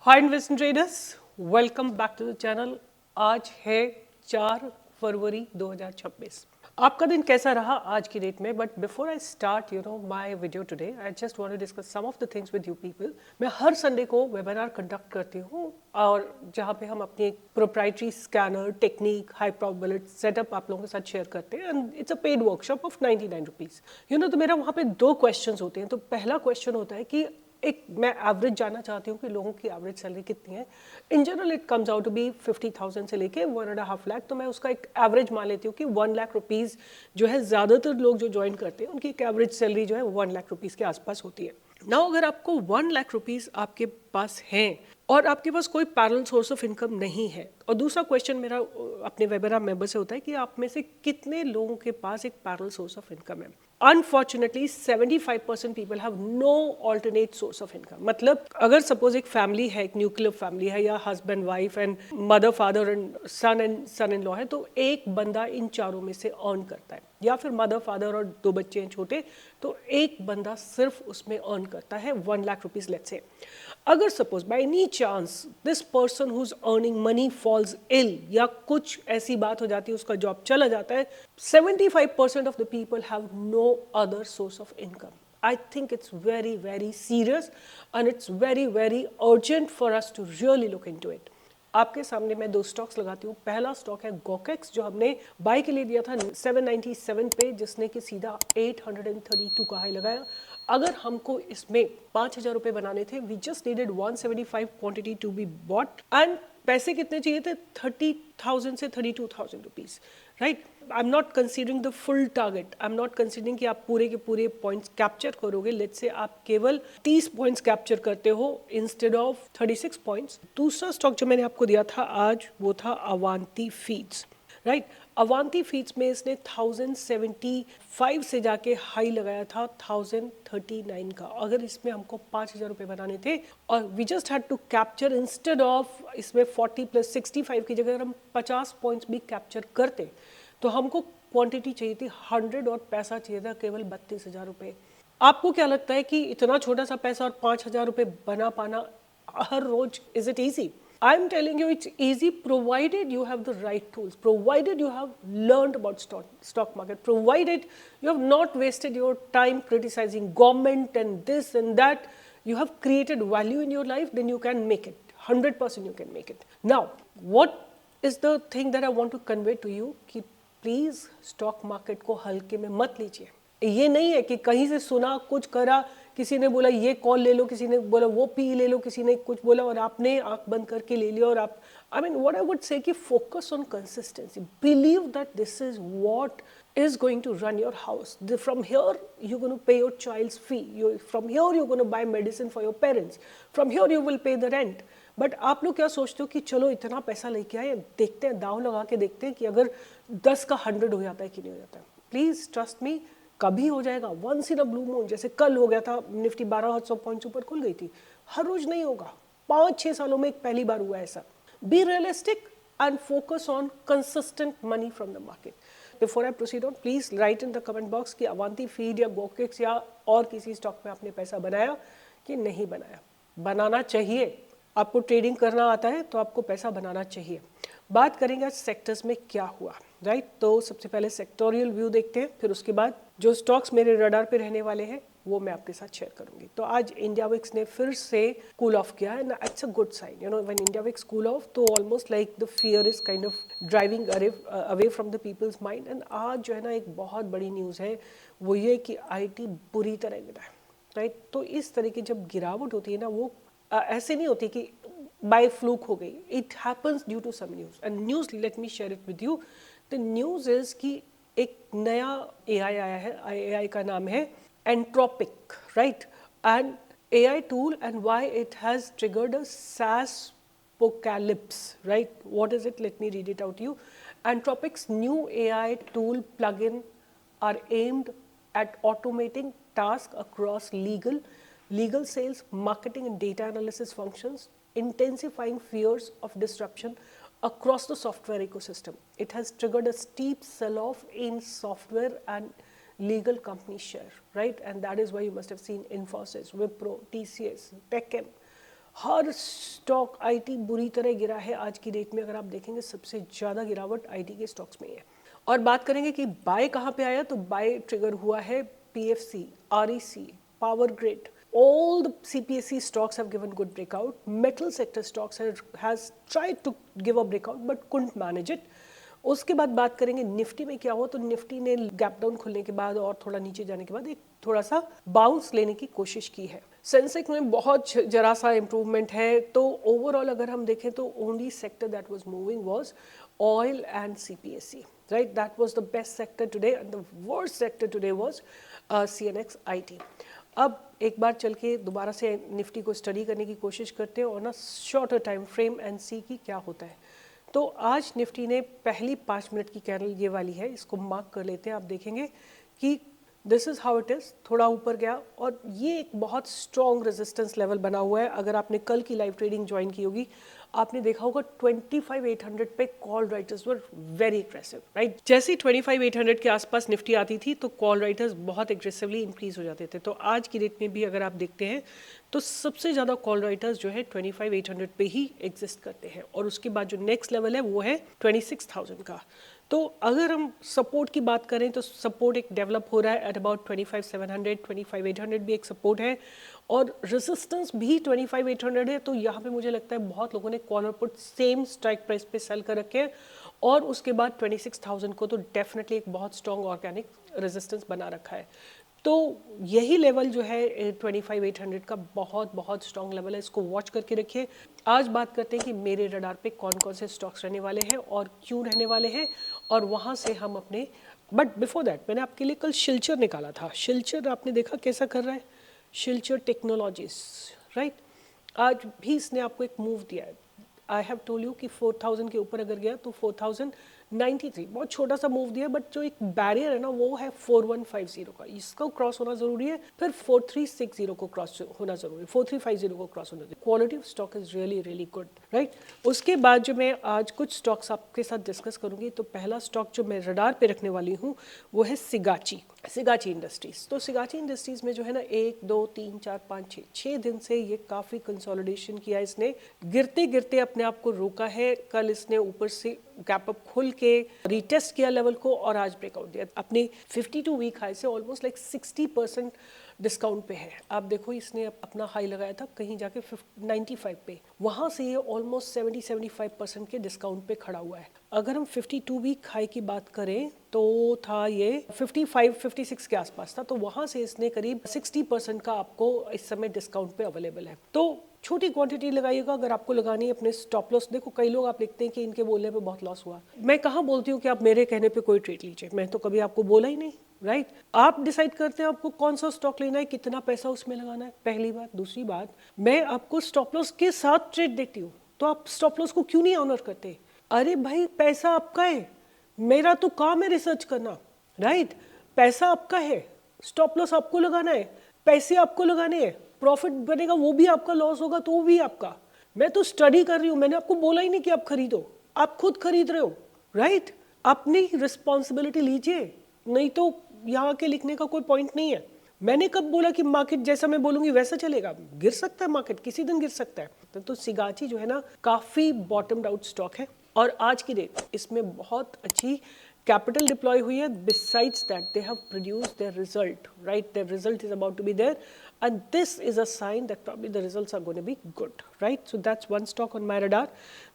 Hi investment traders, welcome back to the channel. आज है 4 फरवरी 2026। आपका दिन कैसा रहा आज की डेट में? But before I start my video today, I just want to discuss some of the things with you people. मैं हर संडे को वेबिनार कंडक्ट करती हूँ और जहाँ पे हम अपनी एक proprietary scanner technique high probability setup आप लोगों के साथ शेयर करते हैं and it's a paid workshop of 99 rupees. तो मेरा वहाँ पे 2 क्वेश्चन होते हैं। तो पहला क्वेश्चन होता है कि एक मैं एवरेज जानना चाहती हूँ कि लोगों की एवरेज सैलरी कितनी है। In general it comes out to be 50,000 से लेके 1.5 लाख। तो मैं उसका एक एवरेज मान लेती हूँ कि 1 लाख रुपीज़ जो है, ज़्यादातर लोग जो ज्वाइन करते हैं उनकी एक एवरेज सैलरी जो है 1 लाख रुपीज़ के आसपास होती है ना। अगर आपको 1 लाख रुपीज़ आपके पास हैं और आपके पास कोई पैरेलल सोर्स ऑफ इनकम नहीं है, और दूसरा क्वेश्चन मेरा अपने वेबिनार मेंबर से होता है कि आप में से कितने लोगों के पास एक पैरेलल सोर्स ऑफ इनकम है। Unfortunately 75% people have no alternate source of income. मतलब अगर सपोज एक फैमिली है, एक न्यूक्लियर फैमिली है या husband wife and mother father and son in law है, तो एक बंदा इन चारों में से अर्न करता है, या फिर मदर फादर और 2 बच्चे हैं छोटे, तो एक बंदा सिर्फ उसमें अर्न करता है 1 लाख रुपीज़ लेट्स से। अगर suppose by any chance this person who is earning money falls ill, या कुछ ऐसी बात हो जाती है उसका जॉब चला जाता है, 75% of the people have no other source of income. I think it's very, very serious and it's very, very urgent for us to really look into it. आपके सामने मैं 2 स्टॉक्स लगाती हूँ। पहला स्टॉक है गोकेक्स, जो हमने बाय के लिए दिया था 797 पे, जिसने कि सीधा 832 का हाई लगाया। अगर हमको इसमें 5,000 रुपये बनाने थे, we just needed 175 quantity to be bought and पैसे कितने चाहिए थे? 30,000 से 32,000 rupees, right. I am not considering the full target, I am not considering कि आप पूरे के पूरे पॉइंट्स कैप्चर करोगे। लेट्स से आप केवल 30 पॉइंट्स कैप्चर करते हो इंस्टेड ऑफ 36 पॉइंट्स। दूसरा स्टॉक जो मैंने आपको दिया था आज, वो था अवांती फीड्स, राइट। अवांती फीड्स में इसने 1075 से जाके हाई लगाया था 1039 का। अगर इसमें हमको 5,000 रुपये बनाने थे और we just had to capture, instead of इसमें 40 + 65 की जगह अगर हम 50 पॉइंट्स भी कैप्चर करते तो हमको क्वांटिटी चाहिए थी 100 और पैसा चाहिए था केवल 32,000 रुपये। आपको क्या लगता है कि इतना छोटा सा पैसा और 5,000 रुपये बना पाना हर रोज, is it easy? I'm telling you it's easy provided you have the right tools, provided you have learned about stock market, provided you have not wasted your time criticizing government and this and that. You have created value in your life, then you can make it. 100% you can make it. Now, what is the thing that I want to convey to you कि please stock market को हल्के में मत लीजिए। ये नहीं है कि कहीं से सुना, कुछ करा, किसी ने बोला ये कॉल ले लो, किसी ने बोला वो पी ले लो, किसी ने कुछ बोला और आपने आंख बंद करके ले लिया। और आप, I mean what I would say कि focus on consistency, believe that this is what is going to run your house. From here you're going to pay your child's fee, from here you're going to buy medicine for your parents, from here you will pay the rent. But आप लोग क्या सोचते हो कि चलो इतना पैसा लेके आए, देखते हैं, दाव लगा के देखते हैं कि अगर 10 का 100 हो जाता है कि नहीं हो जाता है। प्लीज़ ट्रस्ट मी, कभी हो जाएगा, once in a blue moon. जैसे कल हो गया था, निफ्टी 1200 पॉइंट्स ऊपर खुल गई थी। हर रोज नहीं होगा, 5-6 सालों में एक पहली बार हुआ ऐसा। Be realistic and focus on consistent money from the market. Before I proceed on, please write in the comment box कि अवांती फीड या गोकेक्स या और किसी स्टॉक में आपने पैसा बनाया कि नहीं बनाया। बनाना चाहिए। आपको ट्रेडिंग करना आता है तो आपको पैसा बनाना चाहिए। बात करेंगे आज सेक्टर्स में क्या हुआ, राइट। तो सबसे पहले सेक्टोरियल व्यू देखते हैं, फिर उसके बाद जो स्टॉक्स मेरे रडार पे रहने वाले हैं वो मैं आपके साथ शेयर करूंगी। तो आज इंडिया विक्स ने फिर से कूल ऑफ किया है, it's a good sign. When India VIX cool off, तो almost like the fear is kind of driving away from the people's mind. And आज जो है ना, एक बहुत बड़ी न्यूज़ है, वो ये कि आईटी बुरी तरह गिरा है, राइट। तो इस तरह की जब गिरावट होती है ना, वो ऐसे नहीं होती कि बाय फ्लूक हो गई। It happens due to some news, and news let me share it with you. The news is कि एक नया एआई आया है, एआई का नाम है Anthropic, right? And AI tool, and why it has triggered a SaaS apocalypse, right? What is it? Let me read it out to you. Anthropic's new AI tool plugin are aimed at automating tasks across legal sales, marketing and data analysis functions, intensifying fears of disruption across the software ecosystem. It has triggered a steep sell-off in software and legal company share, right? And that is why you must have seen Infosys, Wipro, TCS, TechM, her stock IT बुरी तरह गिरा है आज की date में। अगर आप देखेंगे सबसे ज़्यादा गिरावट आईटी के स्टॉक्स में है। और बात करेंगे कि बाय कहाँ पे आया, तो बाय ट्रिगर हुआ है PFC, REC, power grid. All the CPSE stocks have given good breakout. Metal sector stocks has tried to give a breakout but couldn't manage it. उसके बाद बात करेंगे निफ्टी में क्या हुआ, तो निफ्टी ने गैप डाउन खुलने के बाद और थोड़ा नीचे जाने के बाद एक थोड़ा सा बाउंस लेने की कोशिश की है। सेंसेक्स में बहुत जरा सा इम्प्रूवमेंट है। तो ओवरऑल अगर हम देखें तो only sector that was moving was oil and CPSE, right. That was the best sector today and the worst sector today was CNX IT। अब एक बार चल के दोबारा से निफ्टी को स्टडी करने की कोशिश करते हैं और ना शॉर्टर टाइम फ्रेम एंड सी की क्या होता है। तो आज निफ्टी ने पहली 5 मिनट की कैंडल ये वाली है, इसको मार्क कर लेते हैं। आप देखेंगे कि this is how it is, थोड़ा ऊपर गया और ये एक बहुत स्ट्रॉन्ग रेजिस्टेंस लेवल बना हुआ है। अगर आपने कल की लाइव ट्रेडिंग ज्वाइन की होगी, आपने देखा होगा 25,800 पे call writers were very aggressive, right. जैसे ही 25,800 के आसपास निफ्टी आती थी तो कॉल राइटर्स बहुत एग्रेसिवली इंक्रीज हो जाते थे। तो आज की डेट में भी अगर आप देखते हैं तो सबसे ज़्यादा कॉल राइटर्स जो है 25,800 पे ही एग्जिस्ट करते हैं। और उसके बाद जो नेक्स्ट लेवल है वो है 26,000 का। तो अगर हम सपोर्ट की बात करें तो सपोर्ट एक डेवलप हो रहा है एट अबाउट 25,700, 25,800 भी एक सपोर्ट है और रेजिस्टेंस भी 25,800 है। तो यहाँ पे मुझे लगता है बहुत लोगों ने कॉल और पुट सेम स्ट्राइक प्राइस पे सेल कर रखे हैं और उसके बाद 26,000 को तो डेफिनेटली एक बहुत स्ट्रॉन्ग ऑर्गेनिक रेजिस्टेंस बना रखा है। तो यही लेवल जो है 25,800 का बहुत बहुत स्ट्रॉन्ग लेवल है, इसको वॉच करके रखिए। आज बात करते हैं कि मेरे रडार पे कौन कौन से स्टॉक्स रहने वाले हैं और क्यों रहने वाले हैं और वहाँ से हम अपने, बट बिफोर दैट मैंने आपके लिए कल शिल्चर निकाला था। शिल्चर आपने देखा कैसा कर रहा है, शिल्चर टेक्नोलॉजीज, राइट। आज भी इसने आपको एक मूव दिया है। आई हैव टोल्ड यू कि 4,000 के ऊपर अगर गया तो 4,093, बहुत छोटा सा मूव दिया, बट जो एक बैरियर है ना वो है 4,150 का, इसको क्रॉस होना जरूरी है। फिर 4,360 को क्रॉस होना जरूरी है, 4,350 को क्रॉस होना जरूरी। Quality of stock is really really good, right. उसके बाद जो मैं आज कुछ स्टॉक्स आपके साथ डिस्कस करूंगी, तो पहला स्टॉक जो मैं रडार पे रखने वाली हूँ वो है सिगाची इंडस्ट्रीज। तो सिगाची इंडस्ट्रीज में जो है ना 1 2 3 4 5 6 दिन से ये काफ़ी कंसोलिडेशन किया इसने, गिरते गिरते अपने आप को रोका है। कल इसने ऊपर से गैप अप खुल के रीटेस्ट किया लेवल को और आज ब्रेकआउट दिया। अपने 52 वीक हाई से ऑलमोस्ट लाइक 60% डिस्काउंट पे है। आप देखो इसने अपना हाई लगाया था कहीं जाके 95 पे, वहाँ से ये ऑलमोस्ट 70-75% के डिस्काउंट पे खड़ा हुआ है। अगर हम 52 वीक हाई की बात करें तो था ये 55-56 के आसपास था, तो वहाँ से इसने करीब 60% का आपको इस समय डिस्काउंट पे अवेलेबल है। तो छोटी क्वांटिटी लगाइएगा अगर आपको लगानी है। अपने स्टॉप लॉस देखो, कई लोग आप लिखते हैं कि इनके बोलने पे बहुत लॉस हुआ। मैं कहाँ बोलती हूँ कि आप मेरे कहने पे कोई ट्रेड लीजिए, मैं तो कभी आपको बोला ही नहीं, राइट। आप डिसाइड करते हैं आपको कौन सा स्टॉक लेना है, कितना पैसा उसमें लगाना है, पहली बात। दूसरी बात, मैं आपको स्टॉप लॉस के साथ ट्रेड देती हूँ, तो आप स्टॉप लॉस को क्यों नहीं ऑनर करते? अरे भाई पैसा आपका है, मेरा तो काम है रिसर्च करना, राइट। पैसा आपका है, स्टॉप लॉस आपको लगाना है, पैसे आपको लगाने हैं, प्रॉफिट बनेगा वो भी आपका, लॉस होगा तो वो भी आपका। मैं तो स्टडी कर रही हूँ, मैंने आपको बोला ही नहीं कि आप खरीदो, आप खुद खरीद रहे हो, राइट। अपनी रिस्पॉन्सिबिलिटी लीजिए, नहीं तो यहाँ के लिखने का कोई पॉइंट नहीं है। मैंने कब बोला कि मार्केट जैसा मैं बोलूंगी वैसा चलेगा? गिर सकता है मार्केट, किसी दिन गिर सकता है। तो सिगाची जो है ना काफी बॉटम्ड आउट स्टॉक है और आज की डेट इसमें बहुत अच्छी कैपिटल डिप्लॉय हुई है। Besides that they have produced their result, right. Their result is about to be there and this is a sign that probably the results are going to be good, right? So that's one stock on my radar.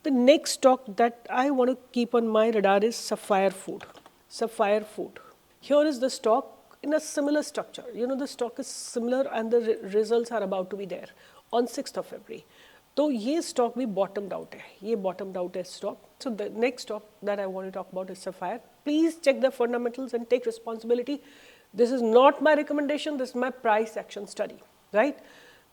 The next stock that I want to keep on my radar is Sapphire Food. Sapphire Food. Here is the stock in a similar structure. You know, the stock is similar and the results are about to be there on 6th of February. तो ये stock भी बॉटम्ड out है, ये bottomed out है stock. So the next stock that I want to talk about is sapphire. Please check the fundamentals and take responsibility. This is not my recommendation, this my price action study, right.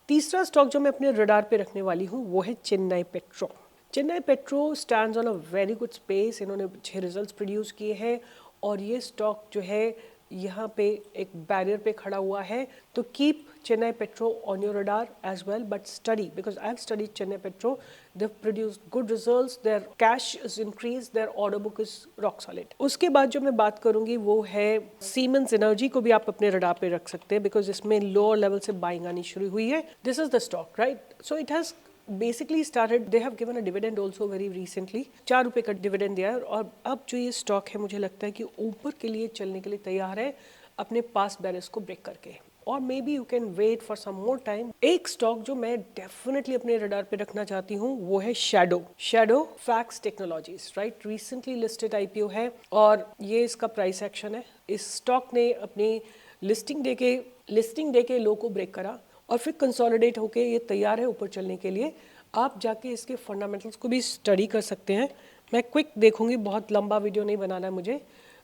तीसरा stock जो मैं अपने radar पे रखने वाली हूँ वो है Chennai petro. Chennai petro stands on a very good space. इन्होंने अच्छे रिजल्ट्स प्रोड्यूस किए हैं और ये स्टॉक जो है यहाँ पे एक बैरियर पे खड़ा हुआ है। तो keep Chennai Petro on your radar as well, but study, because I have studied Chennai Petro. They've produced good results, their cash is increased, their order book is rock solid. उसके बाद जो मैं बात करूंगी वो है Siemens Energy को भी आप अपने रडार पे रख सकते हैं, because इसमें लोअर लेवल से बाइंग आनी शुरू हुई है. This is the stock, right? So it has basically started, they have given a dividend also very recently, 4 रुपए का डिविडेंड दिया है और अब जो ये स्टॉक है मुझे लगता है कि ऊपर के लिए चलने के लिए तैयार है अपने पास्ट बैरियर्स को ब्रेक करके, और maybe you can wait for some more time. एक स्टॉक जो मैं डेफिनेटली अपने रडार पे रखना चाहती हूँ वो है shadow fax technologies, right. Recently listed IPO है और ये इसका प्राइस एक्शन है। इस स्टॉक ने अपनी लिस्टिंग डे के लो को ब्रेक करा और फिर कंसोलिडेट होके ये तैयार है ऊपर चलने के लिए। आप जाके इसके फंडामेंटल्स को भी स्टडी कर सकते हैं। मैं क्विक देखूंगी, बहुत लंबा वीडियो नहीं बनाना है मुझे।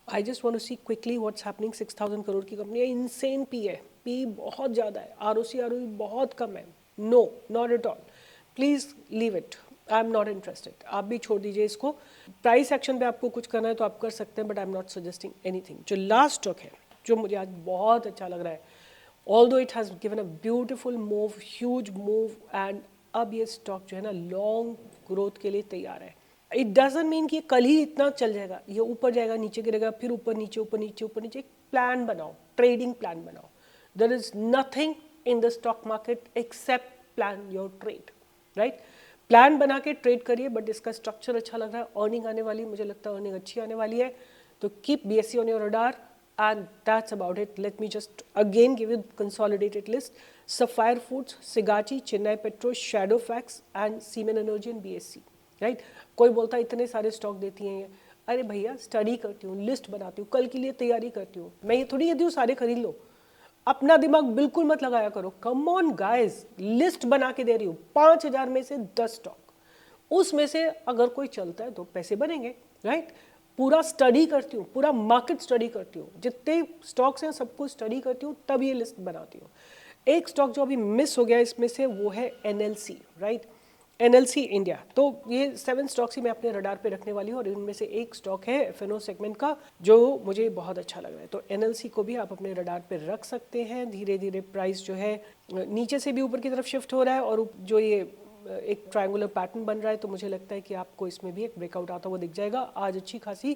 I just want to see quickly what's happening. 6000 crore की कंपनी है, इनसेन पी है, पी बहुत ज़्यादा है, आरओसी आरओई बहुत कम है। No, not at all, please leave it, I am not interested. आप भी छोड़ दीजिए इसको। प्राइस एक्शन पे आपको कुछ करना है तो आप कर सकते हैं, but I am not suggesting anything. जो लास्ट स्टॉक है जो मुझे आज बहुत अच्छा लग रहा है, although it has given a beautiful move, huge move, and अब ये स्टॉक जो है ना लॉन्ग ग्रोथ के लिए तैयार है। इट डजंट मीन कि कल ही इतना चल जाएगा, ये ऊपर जाएगा नीचे गिरेगा फिर ऊपर नीचे ऊपर नीचे ऊपर नीचे। एक प्लान बनाओ, ट्रेडिंग प्लान बनाओ। There is nothing in the stock market except plan your trade, right. Plan बना के ट्रेड करिए, बट इसका स्ट्रक्चर अच्छा लग रहा है, अर्निंग आने वाली, मुझे लगता है अर्निंग अच्छी आने वाली है। तो keep BSE on your radar. And that's about it. Let me just again give you consolidated list. Sapphire Foods, Sigachi, Chennai Petro, Shadowfax and Siemens Energy and BSE. Right? कोई बोलता है इतने सारे स्टॉक देती हैं ये। अरे भैया, स्टडी करती हूँ, लिस्ट बनाती हूँ, कल के लिए तैयारी करती हूँ। मैं ये थोड़ी कहती हूँ सारे खरीद लो। अपना दिमाग बिल्कुल मत लगाया करो। कम ऑन गाइस, लिस्ट बना के दे रही हूँ, 5000 में से 10 स्टॉक, उसमें से अगर कोई चलता है तो पैसे बनेंगे, राइट। पूरा स्टडी करती हूँ, पूरा मार्केट स्टडी करती हूँ, जितने स्टॉक्स हैं सबको स्टडी करती हूँ, तब ये लिस्ट बनाती हूँ। एक स्टॉक जो अभी मिस हो गया इसमें से वो है NLC, राइट, NLC इंडिया। तो ये 7 स्टॉक्स ही मैं अपने रडार पे रखने वाली हूँ और इनमें से एक स्टॉक है FNO सेगमेंट का जो मुझे बहुत अच्छा लग रहा है। तो NLC को भी आप अपने रडार पे रख सकते हैं। धीरे धीरे प्राइस जो है नीचे से भी ऊपर की तरफ शिफ्ट हो रहा है और जो ये एक ट्रायंगुलर पैटर्न बन रहा है, तो मुझे लगता है कि आपको इसमें भी एक ब्रेकआउट आता हुआ दिख जाएगा। आज अच्छी खासी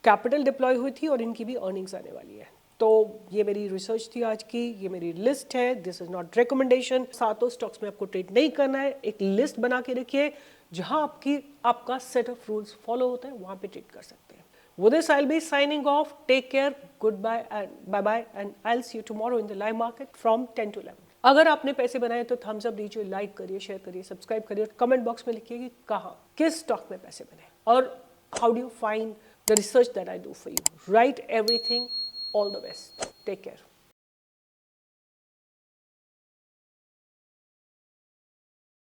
कैपिटल डिप्लॉय हुई थी और इनकी भी अर्निंग्स आने वाली है। तो ये मेरी रिसर्च थी आज की, ये मेरी लिस्ट है, दिस इज नॉट रिकमेंडेशन। सातों स्टॉक्स में आपको ट्रेड नहीं करना है, एक लिस्ट बना के रखिए जहां आपका सेट ऑफ रूल्स फॉलो होता है, वहां पे ट्रेड कर सकते हैं। With this, I'll be signing off. Take care. Goodbye and bye-bye. And I'll see you tomorrow in the live market from 10 to 11. अगर आपने पैसे बनाए तो थम्स अप दीजिए, लाइक करिए, शेयर करिए, सब्सक्राइब करिए और कमेंट बॉक्स में लिखिए कि कहाँ, किस स्टॉक में पैसे बने और how do you find the research that I do for you. Right everything. All the best. Take care.